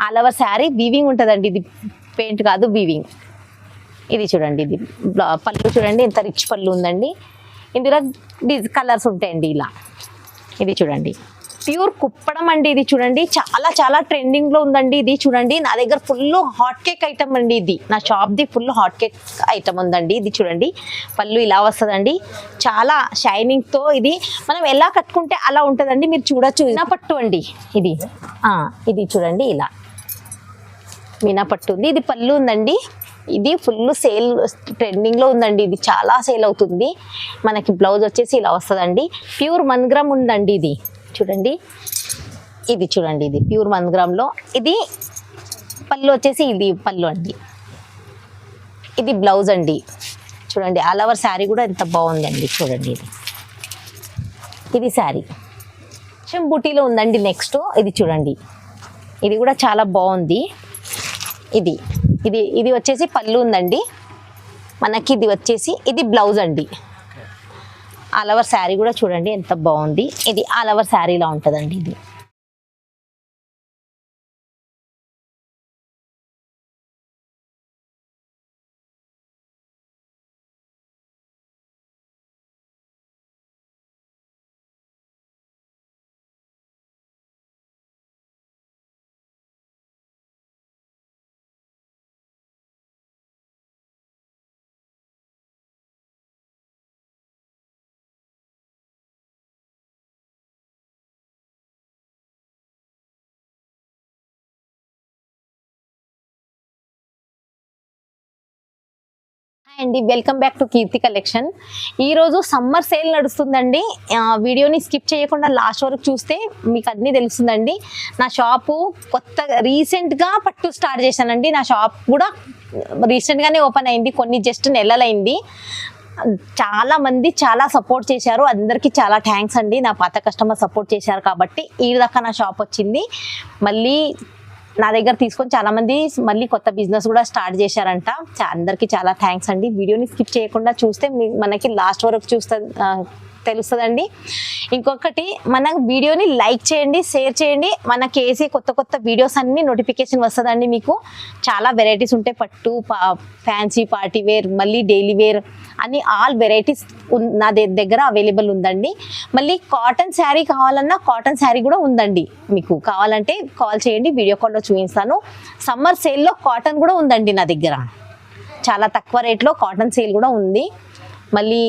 All over sari weaving ఉంటుందండి. ఇది paint కాదు, వీవింగ్. ఇది చూడండి, ఇది పళ్ళు చూడండి ఎంత రిచ్ పళ్ళు ఉందండి. ఇందులో కలర్స్ ఉంటాయండి ఇలా. ఇది చూడండి ప్యూర్ కుప్పడం అండి. ఇది చూడండి చాలా చాలా ట్రెండింగ్ లో ఉందండి. ఇది చూడండి నా దగ్గర ఫుల్ హాట్ కేక్ ఐటమ్ అండి. ఇది నా shop the full hot cake item ఉందండి. ఇది చూడండి పళ్ళు ఇలా వస్తుందండి, చాలా షైనింగ్ తో. ఇది మనం ఎలా కట్టుకుంటే అలా ఉంటుందండి, మీరు చూడొచ్చు. మీనా పట్టు అండి ఇది. ఇది చూడండి ఇలా మీనా పట్టు ఉంది. ఇది పళ్ళు ఉందండి. ఇది ఫుల్ సేల్ ట్రెండింగ్ లో ఉందండి. ఇది చాలా సేల్ అవుతుంది. మనకి బ్లౌజ్ వచ్చేసి ఇలా వస్తుందండి. ప్యూర్ 1 గ్రామ్ ఉందండి. ఇది చూడండి, ఇది చూడండి, ఇది ప్యూర్ 1 గ్రామ్ లో. ఇది పళ్ళు వచ్చేసి ఇది పళ్ళు అండి. ఇది బ్లౌజ్ అండి. చూడండి ఆల్ ఓవర్ శారీ కూడా ఎంత బాగుందండి. చూడండి ఇది శారీ బూటీలో ఉందండి. నెక్స్ట్ ఇది చూడండి, ఇది కూడా చాలా బాగుంది. ఇది ఇది ఇది వచ్చేసి పళ్ళు ఉందండి మనకి. ఇది వచ్చేసి ఇది బ్లౌజ్ అండి. ఆల్ ఓవర్ శారీ కూడా చూడండి ఎంత బాగుంది. ఇది ఆల్ ఓవర్ శారీలా ఉంటుందండి. ఇది అండి welcome back to Keerthi collection. ఈరోజు సమ్మర్ సేల్ నడుస్తుందండి. వీడియోని స్కిప్ చేయకుండా లాస్ట్ వరకు చూస్తే మీకు అన్నీ తెలుస్తుందండి. నా షాపు రీసెంట్గా పట్టు స్టార్ట్ చేశానండి. నా షాప్ కూడా రీసెంట్గానే ఓపెన్ అయింది, కొన్ని జస్ట్ నెలలైంది. చాలా మంది చాలా సపోర్ట్ చేశారు, అందరికీ చాలా థ్యాంక్స్ అండి. నా పాత కస్టమర్ సపోర్ట్ చేశారు కాబట్టి ఈ దాకా నా షాప్ వచ్చింది. మళ్ళీ నా దగ్గర తీసుకొని చాలా మంది మళ్ళీ కొత్త బిజినెస్ కూడా స్టార్ట్ చేశారంట. అందరికీ చాలా థ్యాంక్స్ అండి. వీడియోని స్కిప్ చేయకుండా చూస్తే మనకి లాస్ట్ వరకు తెలుస్తుందండి. ఇంకొకటి, మన వీడియోని లైక్ చేయండి, షేర్ చేయండి. మనకి వేసే కొత్త కొత్త వీడియోస్ అన్ని నోటిఫికేషన్ వస్తుందండి. మీకు చాలా వెరైటీస్ ఉంటాయి, పట్టు, ఫ్యాన్సీ, పార్టీ వేర్, మళ్ళీ డైలీ వేర్ అని ఆల్ వెరైటీస్ నా దగ్గర అవైలబుల్ ఉందండి. మళ్ళీ కాటన్ శారీ కావాలన్నా కాటన్ శారీ కూడా ఉందండి. మీకు కావాలంటే కాల్ చేయండి, వీడియో కాల్లో చూపిస్తాను. సమ్మర్ సేల్లో కాటన్ కూడా ఉందండి నా దగ్గర. చాలా తక్కువ రేట్లో కాటన్ సేల్ కూడా ఉంది. మళ్ళీ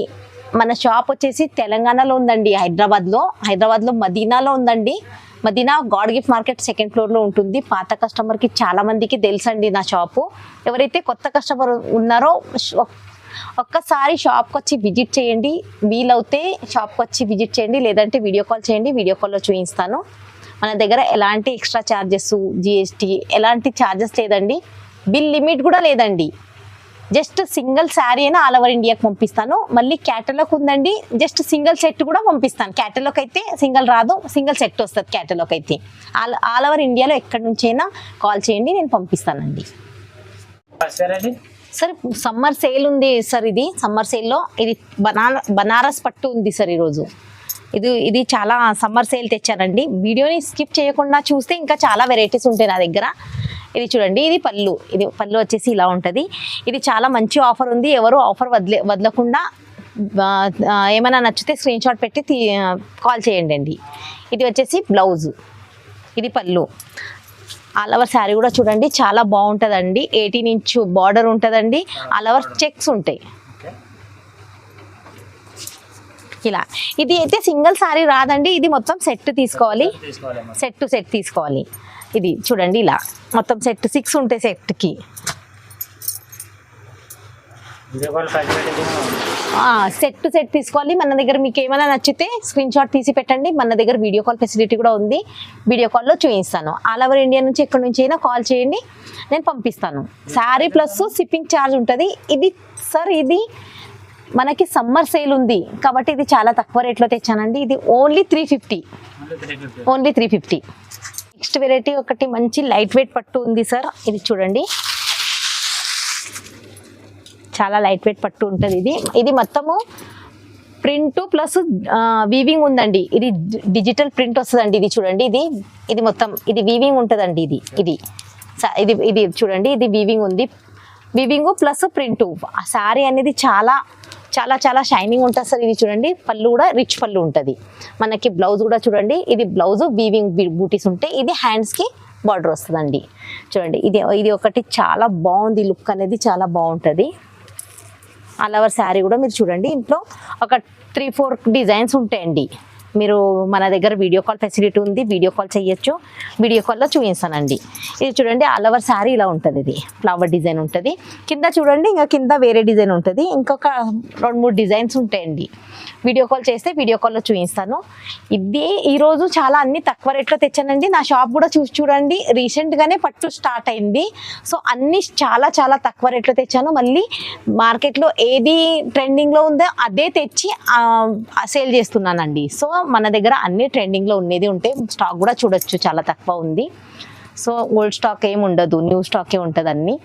మన షాప్ వచ్చేసి తెలంగాణలో ఉందండి, హైదరాబాద్లో మదీనాలో ఉందండి. Madina God gift market 2nd ఫ్లోర్లో ఉంటుంది. పాత కస్టమర్కి చాలా మందికి తెలుసండి నా షాపు. ఎవరైతే కొత్త కస్టమర్ ఉన్నారో ఒక్కసారి షాప్కి వచ్చి విజిట్ చేయండి. వీలవుతే షాప్కి వచ్చి విజిట్ చేయండి, లేదంటే వీడియో కాల్ చేయండి, వీడియో కాల్లో చూపిస్తాను. మన దగ్గర ఎలాంటి ఎక్స్ట్రా ఛార్జెస్, జిఎస్టీ ఎలాంటి ఛార్జెస్ లేదండి. బిల్ లిమిట్ కూడా లేదండి. జస్ట్ సింగిల్ శారీ అయినా ఆల్ ఓవర్ ఇండియాకి పంపిస్తాను. మళ్ళీ క్యాటలాగ్ ఉందండి, జస్ట్ సింగిల్ సెట్ కూడా పంపిస్తాను. క్యాటలాగ్ అయితే సింగిల్ రాదు, సింగిల్ సెట్ వస్తుంది. క్యాటలాగ్ అయితే ఆల్ ఓవర్ ఇండియాలో ఎక్కడి నుంచి అయినా కాల్ చేయండి, నేను పంపిస్తానండి. సార్ సమ్మర్ సేల్ ఉంది సార్. ఇది సమ్మర్ సేల్లో ఇది బనారస్ పట్టు ఉంది సార్. ఈరోజు ఇది చాలా సమ్మర్ సేల్ తెచ్చానండి. వీడియోని స్కిప్ చేయకుండా చూస్తే ఇంకా చాలా వెరైటీస్ ఉంటాయి నా దగ్గర. ఇది చూడండి, ఇది పళ్ళు వచ్చేసి ఇలా ఉంటుంది. ఇది చాలా మంచి ఆఫర్ ఉంది. ఎవరు ఆఫర్ వదలకుండా ఏమైనా నచ్చితే స్క్రీన్ షాట్ పెట్టి కాల్ చేయండి అండి. ఇది వచ్చేసి బ్లౌజ్, ఇది పళ్ళు. ఆల్ ఓవర్ శారీ కూడా చూడండి చాలా బాగుంటుందండి. 18 ఇంచ్ బార్డర్ ఉంటుందండి. ఆల్ ఓవర్ చెక్స్ ఉంటాయి ఇలా. ఇది అయితే సింగిల్ శారీ రాదండి, ఇది మొత్తం సెట్ తీసుకోవాలి, సెట్ తీసుకోవాలి. ఇది చూడండి ఇలా మొత్తం సెట్ 6 ఉంటాయి సెట్కి. సెట్ తీసుకోవాలి. మన దగ్గర మీకు ఏమైనా నచ్చితే స్క్రీన్ షాట్ తీసి పెట్టండి. మన దగ్గర వీడియో కాల్ ఫెసిలిటీ కూడా ఉంది, వీడియో కాల్లో చూపిస్తాను. ఆల్ ఓవర్ ఇండియా నుంచి ఎక్కడి నుంచి అయినా కాల్ చేయండి, నేను పంపిస్తాను. శారీ ప్లస్ షిప్పింగ్ ఛార్జ్ ఉంటుంది. ఇది సార్ ఇది మనకి సమ్మర్ సేల్ ఉంది కాబట్టి ఇది చాలా తక్కువ రేట్లో తెచ్చానండి. ఇది ఓన్లీ 350. నెక్స్ట్ వెరైటీ ఒకటి మంచి లైట్ వెయిట్ పట్టు ఉంది సార్. ఇది చూడండి చాలా లైట్ వెయిట్ పట్టు ఉంటుంది. ఇది మొత్తము ప్రింట్ ప్లస్ వీవింగ్ ఉందండి. ఇది డిజిటల్ ప్రింట్ వస్తుందండి. ఇది చూడండి, ఇది మొత్తం ఇది వీవింగ్ ఉంటుందండి. ఇది ఇది చూడండి, ఇది వీవింగ్ ఉంది. Weaving plus print. ఆ శారీ అనేది చాలా చాలా చాలా షైనింగ్ ఉంటుంది సార్. ఇది చూడండి, పళ్ళు కూడా రిచ్ పళ్ళు ఉంటుంది. మనకి బ్లౌజ్ కూడా చూడండి, ఇది బ్లౌజ్ వీవింగ్ బూటీస్ ఉంటాయి. ఇది హ్యాండ్స్కి బార్డర్ వస్తుందండి. చూడండి, ఇది ఒకటి చాలా బాగుంది. లుక్ అనేది చాలా బాగుంటుంది. ఆల్ ఓవర్ శారీ కూడా మీరు చూడండి, ఇంట్లో ఒక 3-4 డిజైన్స్ ఉంటాయండి. మీరు మన దగ్గర వీడియో కాల్ ఫెసిలిటీ ఉంది, వీడియో కాల్ చేయొచ్చు. వీడియో కాల్లో చూపిస్తానండి. ఇది చూడండి, ఆల్ ఓవర్ శారీ ఇలా ఉంటుంది. ఇది ఫ్లవర్ డిజైన్ ఉంటుంది. కింద చూడండి, ఇంకా కింద వేరే డిజైన్ ఉంటుంది. ఇంకొక 2-3 డిజైన్స్ ఉంటాయండి. వీడియో కాల్ చేస్తే వీడియో కాల్లో చూపిస్తాను. ఇది ఈరోజు చాలా అన్ని తక్కువ రేట్లో తెచ్చానండి. నా షాప్ కూడా చూడండి, రీసెంట్గానే పట్టు స్టార్ట్ అయింది. సో అన్ని చాలా చాలా తక్కువ రేట్లో తెచ్చాను. మళ్ళీ మార్కెట్లో ఏది ట్రెండింగ్లో ఉందో అదే తెచ్చి సేల్ చేస్తున్నానండి. సో మన దగ్గర అన్ని ట్రెండింగ్లో ఉన్నది ఉంటే స్టాక్ కూడా చూడొచ్చు, చాలా తక్కువ ఉంది. సో ఓల్డ్ స్టాక్ ఏమి ఉండదు, న్యూ స్టాకే ఉంటుంది అన్ని.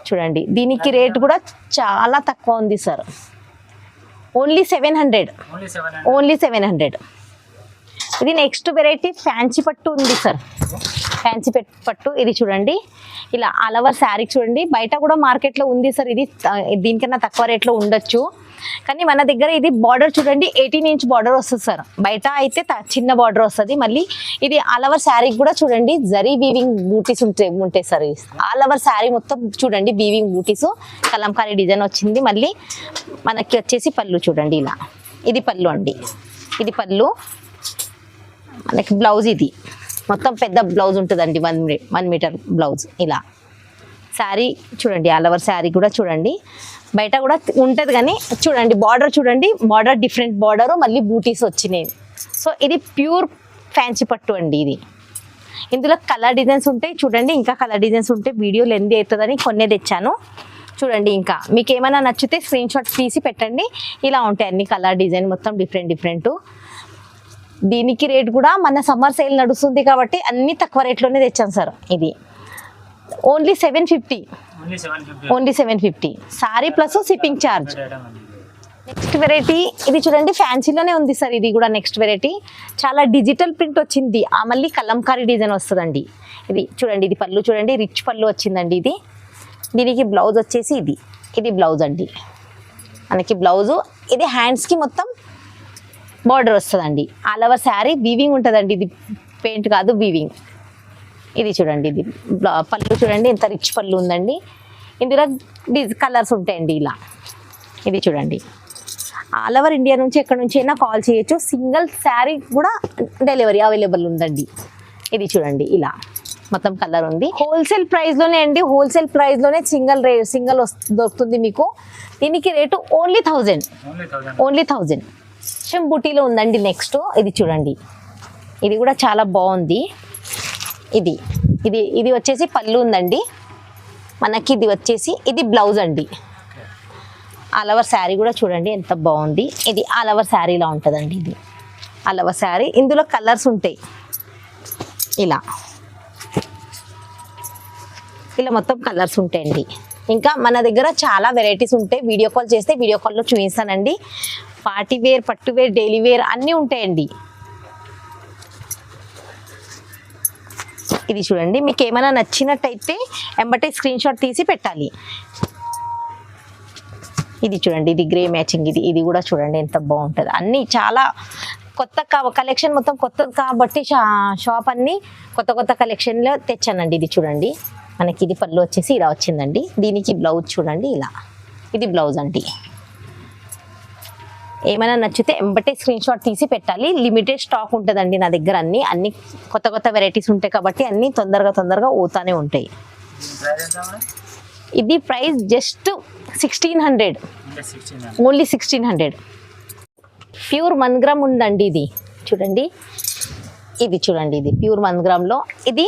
చూడండి, దీనికి రేట్ కూడా చాలా తక్కువ ఉంది సార్. ఓన్లీ 700. ఓన్లీ 700. ఇది నెక్స్ట్ వెరైటీ ఫ్యాన్సీ పట్టు ఉంది సార్. ఫ్యాన్సీ పట్టు ఇది చూడండి, ఇలా ఆల్ ఓవర్ శారీ చూడండి. బయట కూడా మార్కెట్లో ఉంది సార్. ఇది దీనికన్నా తక్కువ రేట్లో ఉండొచ్చు, కానీ మన దగ్గర ఇది బార్డర్ చూడండి 18 ఇంచ్ బార్డర్ వస్తుంది సార్. బయట అయితే చిన్న బార్డర్ వస్తుంది. మళ్ళీ ఇది ఆల్ ఓవర్ శారీకి కూడా చూడండి జరీ వీవింగ్ బూటీస్ ఉంటాయి సార్. ఆల్ ఓవర్ శారీ మొత్తం చూడండి వీవింగ్ బూటీస్, కలంకారీ డిజైన్ వచ్చింది. మళ్ళీ మనకి వచ్చేసి పళ్ళు చూడండి ఇలా, ఇది పళ్ళు అండి. ఇది పళ్ళు. మనకి బ్లౌజ్ ఇది మొత్తం పెద్ద బ్లౌజ్ ఉంటుందండి, 1 మీటర్ బ్లౌజ్. ఇలా శారీ చూడండి, ఆల్ ఓవర్ శారీ కూడా చూడండి. బయట కూడా ఉంటుంది, కానీ చూడండి బార్డర్ చూడండి, బార్డర్ డిఫరెంట్ బార్డర్, మళ్ళీ బూటీస్ వచ్చినాయి. సో ఇది ప్యూర్ ఫ్యాన్సీ పట్టు అండి. ఇది ఇందులో కలర్ డిజైన్స్ ఉంటాయి చూడండి, ఇంకా కలర్ డిజైన్స్ ఉంటాయి. వీడియో లెంత్ అవుతుందని కొన్నే తెచ్చాను చూడండి. ఇంకా మీకు ఏమైనా నచ్చితే స్క్రీన్ షాట్ తీసి పెట్టండి. ఇలా ఉంటాయి అన్ని కలర్ డిజైన్ మొత్తం డిఫరెంట్. దీనికి రేట్ కూడా మన సమ్మర్ సేల్ నడుస్తుంది కాబట్టి అన్ని తక్కువ రేట్లోనే తెచ్చాను సార్. ఇది only 750. Only 750 sorry plus shipping charge. Next variety ఇది చూడండి, ఫ్యాన్సీలోనే ఉంది సార్. ఇది కూడా నెక్స్ట్ వెరైటీ చాలా డిజిటల్ ప్రింట్ వచ్చింది. మళ్ళీ కలంకారీ డిజైన్ వస్తుందండి. ఇది చూడండి, ఇది పళ్ళు చూడండి, రిచ్ పళ్ళు వచ్చిందండి. దీనికి బ్లౌజ్ వచ్చేసి ఇది బ్లౌజ్ అండి. మనకి బ్లౌజు ఇది హ్యాండ్స్కి మొత్తం బార్డర్ వస్తుందండి. ఆల్ ఓవర్ శారీ వీవింగ్ ఉంటుందండి. ఇది పెయింట్ కాదు, వీవింగ్. ఇది చూడండి, ఇది పళ్ళు చూడండి ఎంత రిచ్ పళ్ళు ఉందండి. ఇందులో కలర్స్ ఉంటాయండి ఇలా. ఇది చూడండి, ఆల్ ఓవర్ ఇండియా నుంచి ఎక్కడి నుంచి అయినా కాల్ చేయొచ్చు. సింగిల్ శారీ కూడా డెలివరీ అవైలబుల్ ఉందండి. ఇది చూడండి, ఇలా మొత్తం కలర్ ఉంది. హోల్సేల్ ప్రైస్లోనే అండి, హోల్సేల్ ప్రైస్లోనే సింగిల్ దొరుకుతుంది మీకు. దీనికి రేటు ఓన్లీ 1000. ఓన్లీ 1000. బూటీలో ఉందండి. నెక్స్ట్ ఇది చూడండి, ఇది కూడా చాలా బాగుంది. ఇది వచ్చేసి పళ్ళు ఉందండి మనకి. ఇది వచ్చేసి ఇది బ్లౌజ్ అండి. ఆల్ ఓవర్ శారీ కూడా చూడండి ఎంత బాగుంది. ఇది ఆల్ ఓవర్ శారీలా ఉంటుందండి. ఇది ఆల్ ఓవర్ శారీ. ఇందులో కలర్స్ ఉంటాయి ఇలా మొత్తం కలర్స్ ఉంటాయండి. ఇంకా మన దగ్గర చాలా వెరైటీస్ ఉంటాయి. వీడియో కాల్ చేస్తే వీడియో కాల్లో చూపిస్తానండి. పార్టీ వేర్, పట్టు వేర్, డైలీ వేర్ అన్నీ ఉంటాయండి. ఇది చూడండి, మీకు ఏమైనా నచ్చినట్టయితే ఎంబటే స్క్రీన్ షాట్ తీసి పెట్టాలి. ఇది చూడండి, ఇది గ్రే మ్యాచింగ్. ఇది కూడా చూడండి ఎంత బాగుంటుంది. అన్నీ చాలా కొత్త కలెక్షన్, మొత్తం కొత్త కాబట్టి షాప్ అన్నీ కొత్త కలెక్షన్లో తెచ్చానండి. ఇది చూడండి, మనకి ఇది పళ్ళు వచ్చేసి ఇలా వచ్చిందండి. దీనికి బ్లౌజ్ చూడండి ఇలా, ఇది బ్లౌజ్ అండి. ఏమైనా నచ్చితే ఎంబటే స్క్రీన్ షాట్ తీసి పెట్టాలి. లిమిటెడ్ స్టాక్ ఉంటుందండి నా దగ్గర. అన్ని కొత్త వెరైటీస్ ఉంటాయి కాబట్టి అన్నీ తొందరగా పోతానే ఉంటాయి. ఇది price just 1600. Only 1600. Pure 1 gram ఉందండి. ఇది చూడండి, ఇది ప్యూర్ 1 గ్రామ్లో. ఇది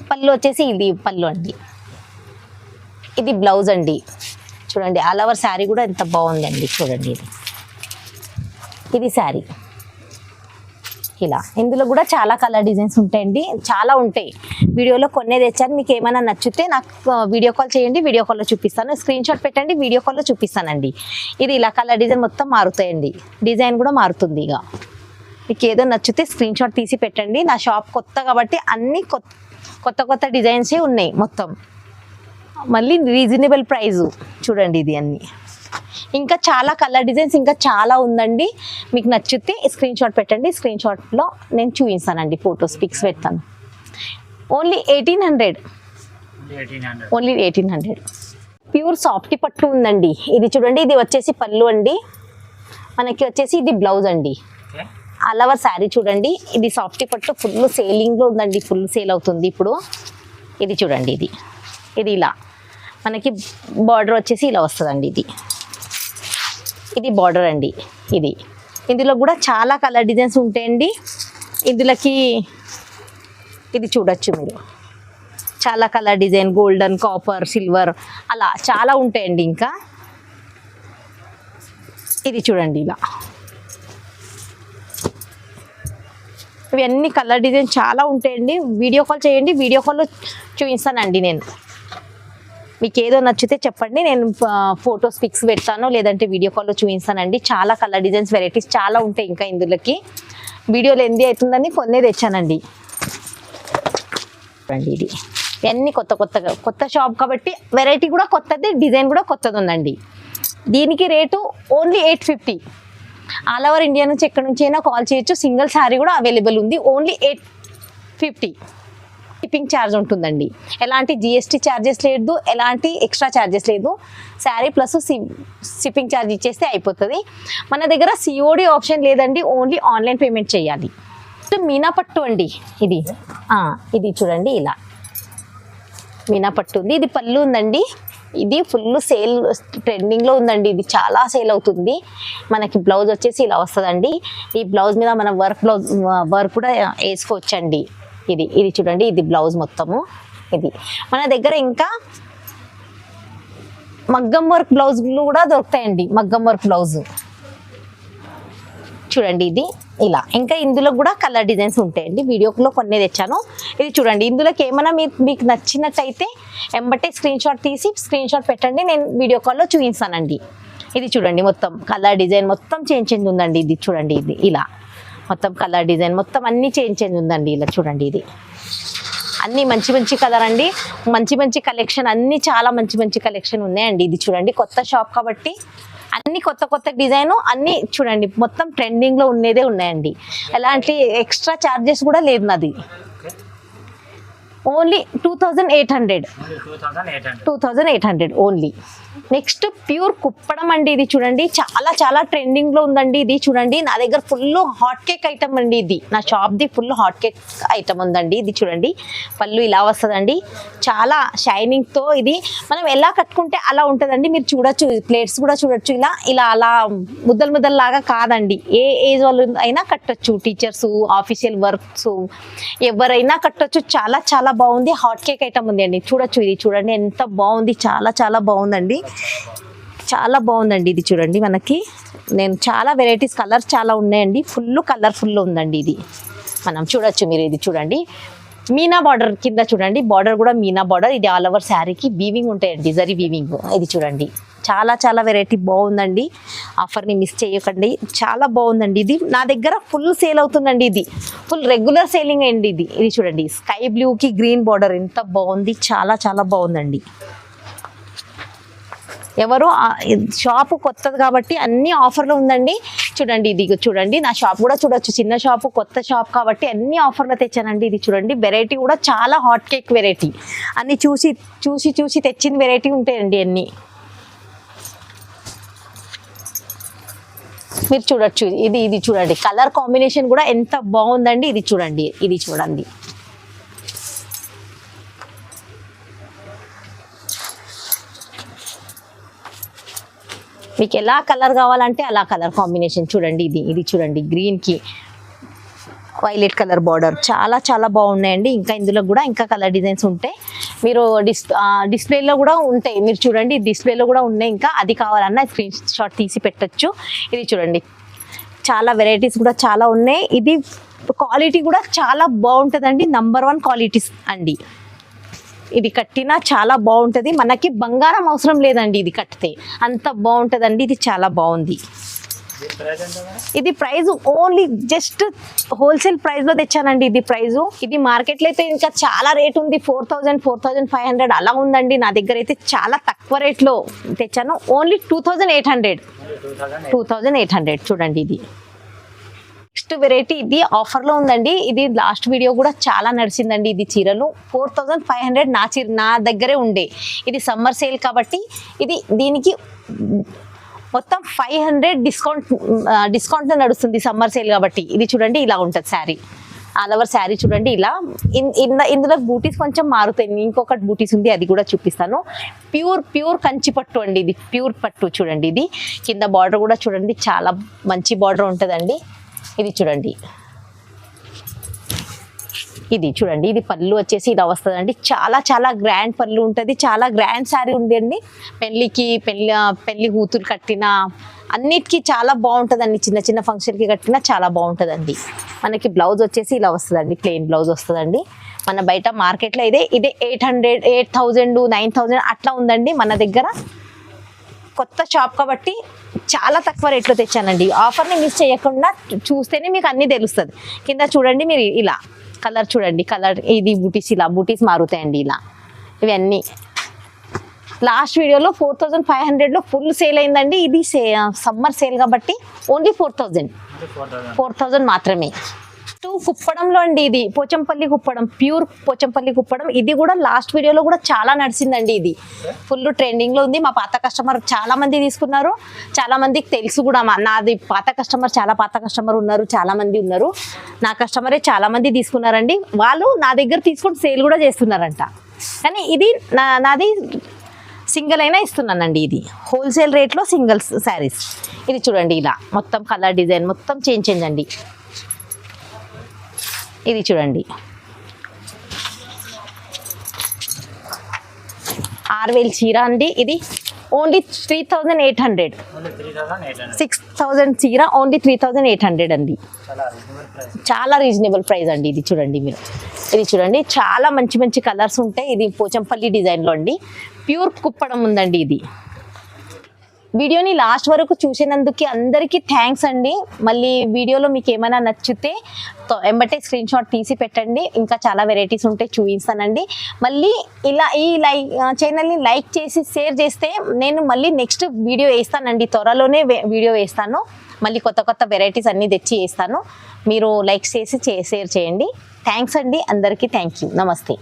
పళ్ళు వచ్చేసి ఇది పళ్ళు అండి. ఇది బ్లౌజ్ అండి. చూడండి, ఆల్ ఓవర్ శారీ కూడా ఎంత బాగుందండి. చూడండి, ఇది శారీ. ఇలా ఇందులో కూడా చాలా కలర్ డిజైన్స్ ఉంటాయండి, చాలా ఉంటాయి. వీడియోలో కొన్నే తెచ్చాను, మీకు ఏమైనా నచ్చితే నాకు వీడియో కాల్ చేయండి, వీడియో కాల్లో చూపిస్తాను. స్క్రీన్ షాట్ పెట్టండి, వీడియో కాల్లో చూపిస్తానండి. ఇది ఇలా కలర్ డిజైన్ మొత్తం మారుతాయండి, డిజైన్ కూడా మారుతుంది. ఇక మీకు ఏదో నచ్చితే స్క్రీన్ షాట్ తీసి పెట్టండి. నా షాప్ కొత్త కాబట్టి అన్ని కొత్త కొత్త డిజైన్సే ఉన్నాయి మొత్తం, మళ్ళీ రీజనబుల్ ప్రైజు. చూడండి ఇది అన్నీ, ఇంకా చాలా కలర్ డిజైన్స్ ఇంకా చాలా ఉందండి. మీకు నచ్చితే స్క్రీన్ షాట్ పెట్టండి, స్క్రీన్ షాట్లో నేను చూపిస్తానండి, ఫొటోస్ పిక్స్ పెడతాను. Only 1800, only 1800. ప్యూర్ సాఫ్ట్ పట్టు ఉందండి. ఇది చూడండి, ఇది వచ్చేసి పళ్ళు అండి, మనకి వచ్చేసి ఇది బ్లౌజ్ అండి. ఆల్ ఓవర్ శారీ చూడండి, ఇది సాఫ్ట్ పట్టు ఫుల్ సేలింగ్లో ఉందండి, ఫుల్ సేల్ అవుతుంది ఇప్పుడు. ఇది చూడండి, ఇది ఇలా మనకి బార్డర్ వచ్చేసి ఇలా వస్తుందండి. ఇది బార్డర్ అండి. ఇందులో కూడా చాలా కలర్ డిజైన్స్ ఉంటాయండి. ఇందులోకి ఇది చూడొచ్చు మీరు, చాలా colour design, golden, copper, silver అలా చాలా ఉంటాయండి. ఇంకా ఇది చూడండి ఇలా, ఇవన్నీ కలర్ డిజైన్ చాలా ఉంటాయండి. వీడియో కాల్ చేయండి, వీడియో కాల్లో చూపిస్తానండి నేను. మీకు ఏదో నచ్చితే చెప్పండి, నేను ఫొటోస్ పిక్స్ పెడతాను, లేదంటే వీడియో కాల్లో చూపిస్తానండి. చాలా కలర్ డిజైన్స్ వెరైటీస్ చాలా ఉంటాయి. ఇంకా ఇందులోకి వీడియోలో ఎంది అవుతుందని కొన్నే తెచ్చానండి. ఇది ఇవన్నీ కొత్త షాప్ కాబట్టి వెరైటీ కూడా కొత్తది, డిజైన్ కూడా కొత్తది ఉందండి. దీనికి rate only 850. All over India నుంచి ఎక్కడి నుంచి అయినా కాల్ చేయొచ్చు. సింగిల్ శారీ కూడా అవైలబుల్ ఉంది, ఓన్లీ 850. షిప్పింగ్ ఛార్జ్ ఉంటుందండి, ఎలాంటి జిఎస్టీ ఛార్జెస్ లేదు, ఎలాంటి ఎక్స్ట్రా ఛార్జెస్ లేదు. శారీ ప్లస్ షిప్పింగ్ ఛార్జ్ ఇచ్చేస్తే అయిపోతుంది. మన దగ్గర సిఓడి ఆప్షన్ లేదండి, ఓన్లీ ఆన్లైన్ పేమెంట్ చేయాలి. మీనా పట్టు అండి, ఇది చూడండి ఇలా మీనా పట్టు ఉంది. ఇది పళ్ళు ఉందండి, ఇది ఫుల్ సేల్ ట్రెండింగ్లో ఉందండి, ఇది చాలా సేల్ అవుతుంది. మనకి బ్లౌజ్ వచ్చేసి ఇలా వస్తుందండి. ఈ బ్లౌజ్ మీద మనం వర్క్ కూడా వేసుకోవచ్చండి. ఇది చూడండి, ఇది బ్లౌజ్ మొత్తము. ఇది మన దగ్గర ఇంకా మగ్గం వర్క్ బ్లౌజులు కూడా దొరుకుతాయండి, మగ్గం వర్క్ బ్లౌజ్ చూడండి. ఇది ఇలా ఇంకా ఇందులో కూడా కలర్ డిజైన్స్ ఉంటాయండి, వీడియోలో కొన్ని తెచ్చాను. ఇది చూడండి, ఇందులోకి ఏమైనా మీకు నచ్చినట్టయితే ఎంబటే స్క్రీన్ షాట్ తీసి స్క్రీన్ షాట్ పెట్టండి, నేను వీడియో కాల్లో చూపిస్తానండి. ఇది చూడండి, మొత్తం కలర్ డిజైన్ మొత్తం చేంజ్ ఉందండి. ఇది చూడండి, ఇది ఇలా మొత్తం కలర్ డిజైన్ మొత్తం అన్ని చేంజ్ ఉందండి. ఇలా చూడండి, ఇది అన్ని మంచి కలర్ అండి, మంచి కలెక్షన్, అన్ని చాలా మంచి కలెక్షన్ ఉన్నాయండి. ఇది చూడండి, కొత్త షాప్ కాబట్టి అన్ని కొత్త డిజైన్ అన్ని చూడండి, మొత్తం ట్రెండింగ్ లో ఉన్నదే ఉన్నాయండి. ఎలాంటి ఎక్స్ట్రా చార్జెస్ కూడా లేదు నాది. Only 2800 only. Next pure Kuppadam అండి. ఇది చూడండి, చాలా ట్రెండింగ్ లో ఉందండి. ఇది చూడండి, నా దగ్గర ఫుల్ హాట్ కేక్ ఐటమ్ అండి. ఇది నా shop the full hot cake item ఉందండి. ఇది చూడండి, పళ్ళు ఇలా వస్తుందండి, చాలా షైనింగ్ తో. ఇది మనం ఎలా కట్టుకుంటే అలా ఉంటుందండి. మీరు చూడొచ్చు, ప్లేట్స్ కూడా చూడొచ్చు. ఇలా అలా ముద్దలు లాగా కాదండి, ఏ ఏజ్ వాళ్ళు అయినా కట్టొచ్చు. టీచర్స్, ఆఫీషియల్ వర్క్స్ ఎవరైనా కట్టొచ్చు. చాలా బాగుంది, హాట్ కేక్ ఐటమ్ ఉంది అండి. చూడొచ్చు, ఇది చూడండి ఎంత బాగుంది, చాలా బాగుందండి, చాలా బాగుందండి. ఇది చూడండి, మనకి నేను చాలా వెరైటీస్ కలర్స్ చాలా ఉన్నాయండి, ఫుల్ కలర్ఫుల్ ఉందండి. ఇది మనం చూడొచ్చు మీరు. ఇది చూడండి, మీనా బార్డర్ కింద చూడండి, బార్డర్ కూడా మీనా బార్డర్. ఇది ఆల్ ఓవర్ శారీకి వీవింగ్ ఉంటాయండి, జరీ వీవింగ్. ఇది చూడండి, చాలా వెరైటీ బాగుందండి. ఆఫర్ని మిస్ చేయకండి, చాలా బాగుందండి. ఇది నా దగ్గర ఫుల్ సేల్ అవుతుందండి, ఇది ఫుల్ రెగ్యులర్ సేలింగ్ అండి. ఇది చూడండి, స్కై బ్లూకి గ్రీన్ బార్డర్ ఎంత బాగుంది, చాలా బాగుందండి. ఎవరో షాపు కొత్తది కాబట్టి అన్ని ఆఫర్లో ఉందండి. చూడండి, ఇది చూడండి, నా షాప్ కూడా చూడొచ్చు, చిన్న షాపు కొత్త షాప్ కాబట్టి అన్ని ఆఫర్లో తెచ్చానండి. ఇది చూడండి, వెరైటీ కూడా చాలా హాట్ కేక్ వెరైటీ, అన్ని చూసి తెచ్చిన వెరైటీ ఉంటాయండి అన్ని. మీరు చూడొచ్చు, ఇది చూడండి, కలర్ కాంబినేషన్ కూడా ఎంత బాగుందండి. ఇది చూడండి, మీకు ఎలా కలర్ కావాలంటే అలా కలర్ కాంబినేషన్ చూడండి. ఇది చూడండి, గ్రీన్కి వైలెట్ కలర్ బార్డర్, చాలా బాగున్నాయండి. ఇంకా ఇందులో కూడా ఇంకా కలర్ డిజైన్స్ ఉంటాయి, మీరు డిస్ప్లేలో కూడా ఉంటాయి. మీరు చూడండి, డిస్ప్లేలో కూడా ఉన్నాయి. ఇంకా అది కావాలన్నా స్క్రీన్ షాట్ తీసి పెట్టచ్చు. ఇది చూడండి, చాలా వెరైటీస్ కూడా చాలా ఉన్నాయి. ఇది క్వాలిటీ కూడా చాలా బాగుంటుందండి, నంబర్ 1 క్వాలిటీస్ అండి. ఇది కట్టినా చాలా బాగుంటుంది, మనకి బంగారం అవసరం లేదండి ఇది కట్టితే, అంత బాగుంటుందండి. ఇది చాలా బాగుంది. ఇది price only just wholesale price లో తెచ్చానండి. ఇది ప్రైస్, ఇది మార్కెట్ లో అయితే ఇంకా చాలా రేట్ ఉంది, 4000 4500 అలా ఉందండి. నా దగ్గర అయితే చాలా తక్కువ రేట్ లో తెచ్చాను, ఓన్లీ 2800 చూడండి. ఇది నెక్స్ట్ వెరైటీ, ఇది ఆఫర్ లో ఉందండి. ఇది లాస్ట్ వీడియో కూడా చాలా నడిచిందండి. ఇది చీరలు 4500 నా దగ్గరే ఉండే. ఇది సమ్మర్ సేల్ కాబట్టి దీనికి మొత్తం 500 డిస్కౌంట్ నడుస్తుంది సమ్మర్ సేల్ కాబట్టి. ఇది చూడండి ఇలా ఉంటుంది శారీ, ఆల్ ఓవర్ శారీ చూడండి ఇలా. ఇందులో బూటీస్ కొంచెం మారుతాయి, ఇంకొకటి బూటీస్ ఉంది అది కూడా చూపిస్తాను. ప్యూర్ కంచి పట్టు అండి, ఇది ప్యూర్ పట్టు చూడండి. ఇది కింద బార్డర్ కూడా చూడండి, చాలా మంచి బార్డర్ ఉంటుందండి. ఇది చూడండి, ఇది చూడండి. ఇది పళ్ళు వచ్చేసి ఇలా వస్తుందండి, చాలా గ్రాండ్ పళ్ళు ఉంటుంది, చాలా గ్రాండ్ శారీ ఉంది అండి. పెళ్లి కూతురు కట్టిన అన్నిటికీ చాలా బాగుంటుందండి, చిన్న ఫంక్షన్కి కట్టినా చాలా బాగుంటుందండి. మనకి బ్లౌజ్ వచ్చేసి ఇలా వస్తుందండి, ప్లెయిన్ బ్లౌజ్ వస్తుందండి. మన బయట మార్కెట్లో ఇదే 800 8000 9000 అట్లా ఉందండి. మన దగ్గర కొత్త షాప్ కాబట్టి చాలా తక్కువ రేట్లో తెచ్చానండి. ఆఫర్ని మిస్ చేయకుండా చూస్తేనే మీకు అన్నీ తెలుస్తుంది. కింద చూడండి మీరు ఇలా కలర్ చూడండి, కలర్ ఇది బూటీస్, ఇలా బూటీస్ మారుతాయండి ఇలా. ఇవన్నీ లాస్ట్ వీడియోలో 4500లో ఫుల్ సేల్ అయిందండి. ఇది సమ్మర్ సేల్ కాబట్టి ఓన్లీ 4000 మాత్రమే. కుప్పడంలో అండి, ఇది పోచంపల్లి కుప్పడం, ప్యూర్ పోచంపల్లి కుప్పడం. ఇది కూడా లాస్ట్ వీడియోలో కూడా చాలా నడిచిందండి. ఇది ఫుల్ ట్రెండింగ్ లో ఉంది. మా పాత కస్టమర్ చాలా మంది తీసుకున్నారు, చాలా మందికి తెలుసు కూడా. నాది పాత కస్టమర్ ఉన్నారు, చాలా మంది ఉన్నారు. నా కస్టమరే చాలా మంది తీసుకున్నారండి. వాళ్ళు నా దగ్గర తీసుకొని సేల్ కూడా చేస్తున్నారంట. కానీ ఇది నాది సింగిల్ అయినా ఇస్తున్నానండి. ఇది హోల్సేల్ రేట్లో సింగిల్స్ శారీస్. ఇది చూడండి ఇలా మొత్తం కలర్ డిజైన్ మొత్తం చేంజ్ అండి. ఇది చూడండి 6000 చీర అండి. ఇది ఓన్లీ 3800, 6000 చీర ఓన్లీ 3800 అండి. చాలా రీజనబుల్ ప్రైస్ అండి. ఇది చూడండి మీరు, ఇది చూడండి చాలా మంచి కలర్స్ ఉంటాయి. ఇది పోచంపల్లి డిజైన్లో అండి, ప్యూర్ కుప్పడం ఉందండి. ఇది వీడియోని లాస్ట్ వరకు చూసినందుకు అందరికీ థ్యాంక్స్ అండి. మళ్ళీ వీడియోలో మీకు ఏమైనా నచ్చితే ఎంబటే స్క్రీన్ షాట్ తీసి పెట్టండి, ఇంకా చాలా వెరైటీస్ ఉంటాయి చూపిస్తానండి. మళ్ళీ ఇలా ఈ ఛానల్ని లైక్ చేసి షేర్ చేస్తే నేను మళ్ళీ నెక్స్ట్ వీడియో వేస్తానండి, త్వరలోనే వీడియో వేస్తాను. మళ్ళీ కొత్త వెరైటీస్ అన్నీ తెచ్చి వేస్తాను. మీరు లైక్ చేసి షేర్ చేయండి. థ్యాంక్స్ అండి అందరికీ, థ్యాంక్ యూ, నమస్తే.